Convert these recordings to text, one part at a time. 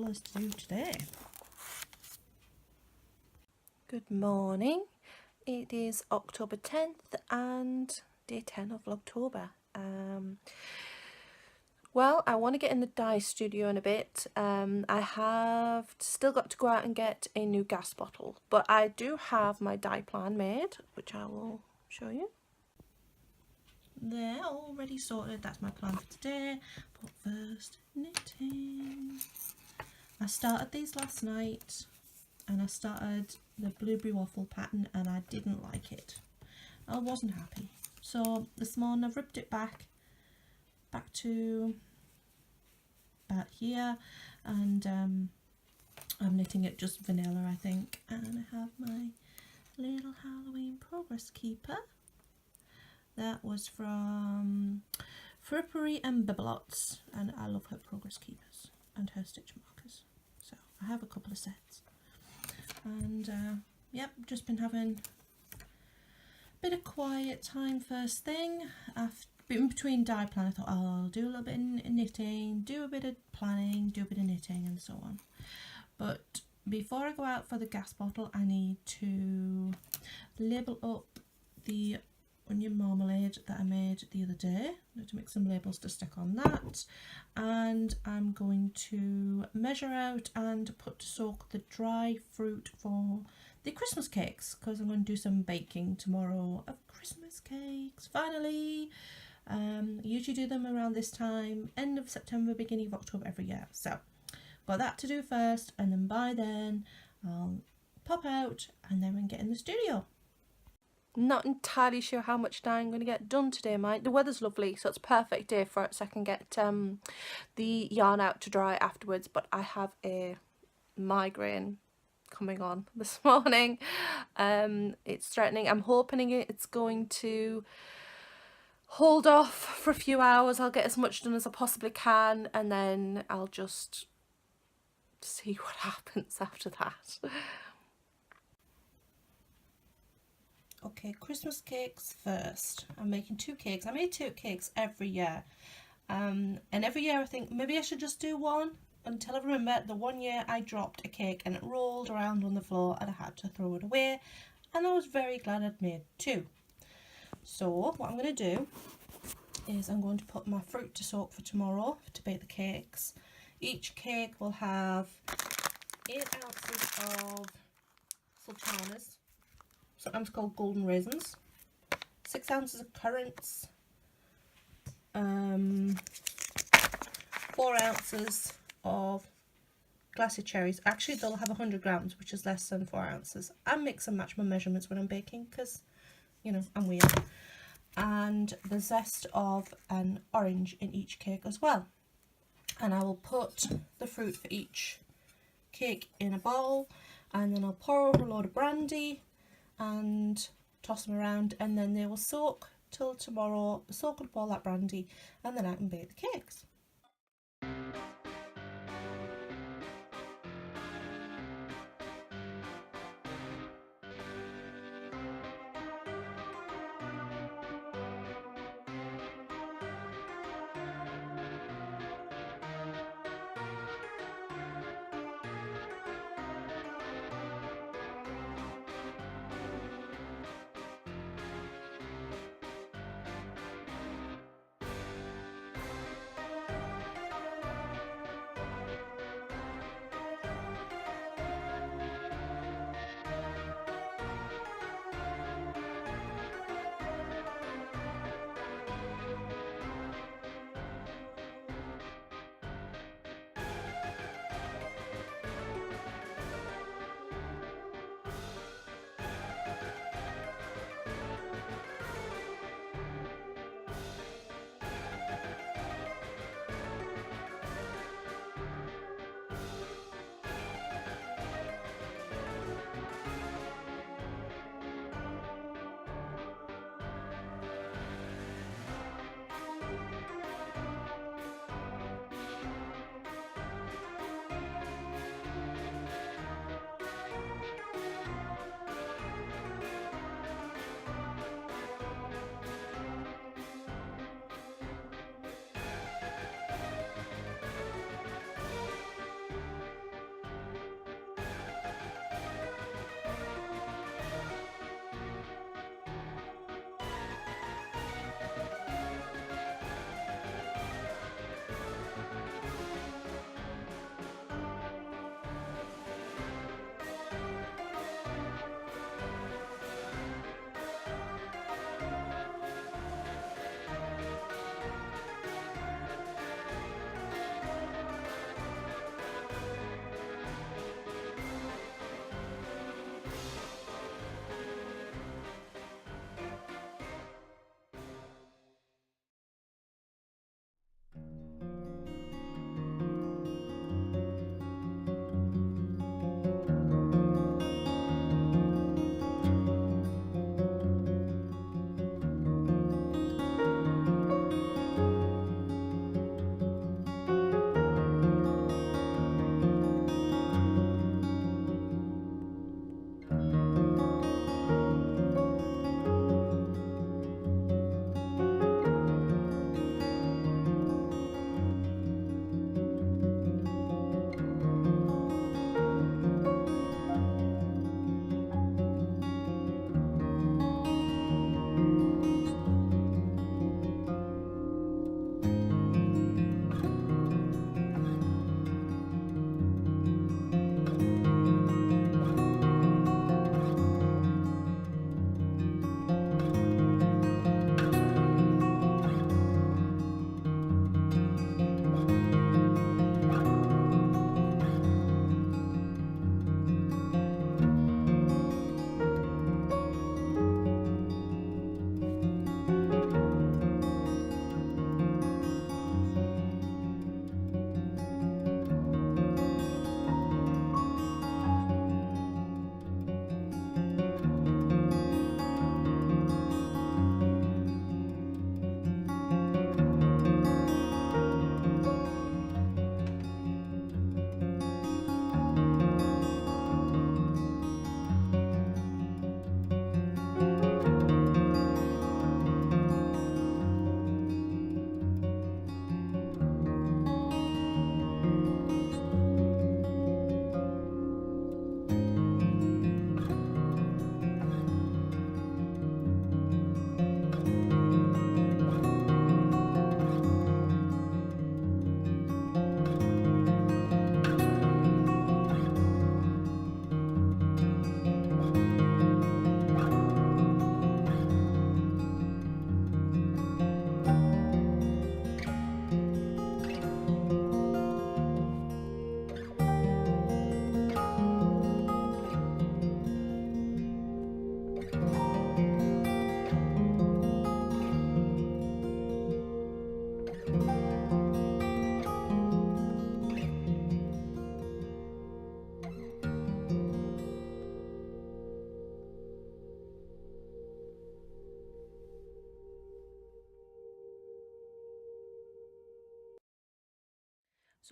colours to do today. Good morning. It is October 10th and day 10 of Vlogtober. Well, I want to get in the dye studio in a bit. I have still got to go out and get a new gas bottle, but I do have my dye plan made, which I will show you. There, already sorted. That's my plan for today. But first, knitting. I started these last night and I started the blueberry waffle pattern and I didn't like it. I wasn't happy. So this morning I've ripped it back to about here, and I'm knitting it just vanilla, I think, and I have my little Halloween progress keeper. That was from Frippery and Bibelots, and I love her progress keepers and her stitch markers, so I have a couple of sets. And yep, just been having a bit of quiet time first thing. After in between dye plan, I thought, oh, I'll do a little bit of knitting, do a bit of planning, do a bit of knitting and so on. But before I go out for the gas bottle, I need to label up the onion marmalade that I made the other day. I need to make some labels to stick on that, and I'm going to measure out and put to soak the dry fruit for the Christmas cakes, because I'm going to do some baking tomorrow of Christmas cakes finally. I usually do them around this time, end of September, beginning of October every year. So got that to do first, and then by then I'll pop out and then we can get in the studio. Not entirely sure how much dye I'm going to get done today, mate. The weather's lovely, so it's a perfect day for it, so I can get the yarn out to dry afterwards. But I have a migraine coming on this morning. It's threatening. I'm hoping it's going to hold off for a few hours. I'll get as much done as I possibly can, and then I'll just see what happens after that. Okay, Christmas cakes first. I'm making 2 cakes. I make 2 cakes every year, and every year I think maybe I should just do one, until I remember the one year I dropped a cake and it rolled around on the floor and I had to throw it away, and I was very glad I'd made 2. So what I'm going to do is I'm going to put my fruit to soak for tomorrow to bake the cakes. Each cake will have 8 ounces of sultanas, sometimes called golden raisins, 6 ounces of currants, 4 ounces of glassy cherries. Actually they'll have 100 grams, which is less than 4 ounces. I mix and match my measurements when I'm baking because, you know, I'm weird. And the zest of an orange in each cake as well. And I will put the fruit for each cake in a bowl, and then I'll pour over a load of brandy and toss them around, and then they will soak till tomorrow, soak up all that brandy, and then I can bake the cakes.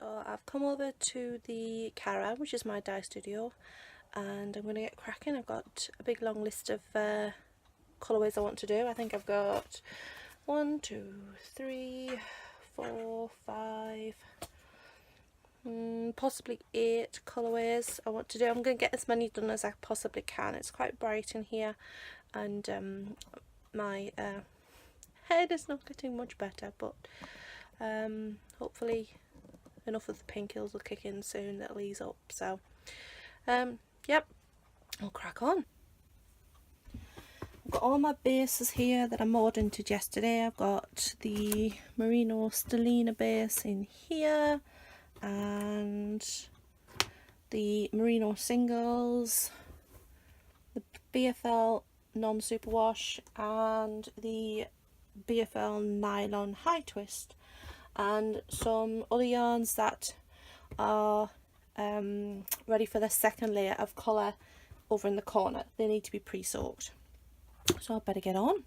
So I've come over to the Cara, which is my dye studio, and I'm going to get cracking. I've got a big long list of colourways I want to do. I think I've got 1, 2, 3, 4, 5, possibly 8 colourways I want to do. I'm going to get as many done as I possibly can. It's quite bright in here, and my head is not getting much better, but hopefully enough of the painkillers will kick in soon that'll ease up. So yep, I'll crack on. I've got all my bases here that I mod-entered yesterday. I've got the Merino Stellina base in here, and the Merino singles, the BFL non-superwash, and the BFL nylon high twist, and some other yarns that are ready for the second layer of colour over in the corner. They need to be pre-soaked, so I better get on.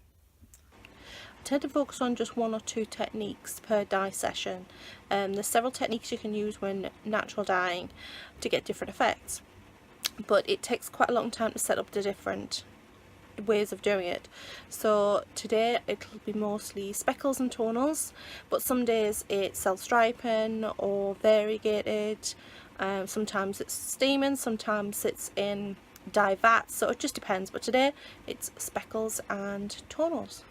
I tend to focus on just 1 or 2 techniques per dye session. There's several techniques you can use when natural dyeing to get different effects, but it takes quite a long time to set up the different ways of doing it. So today it'll be mostly speckles and tonals, but some days it's self-striping or variegated. Sometimes it's steaming, sometimes it's in dye vats, so it just depends, but today it's speckles and tonals.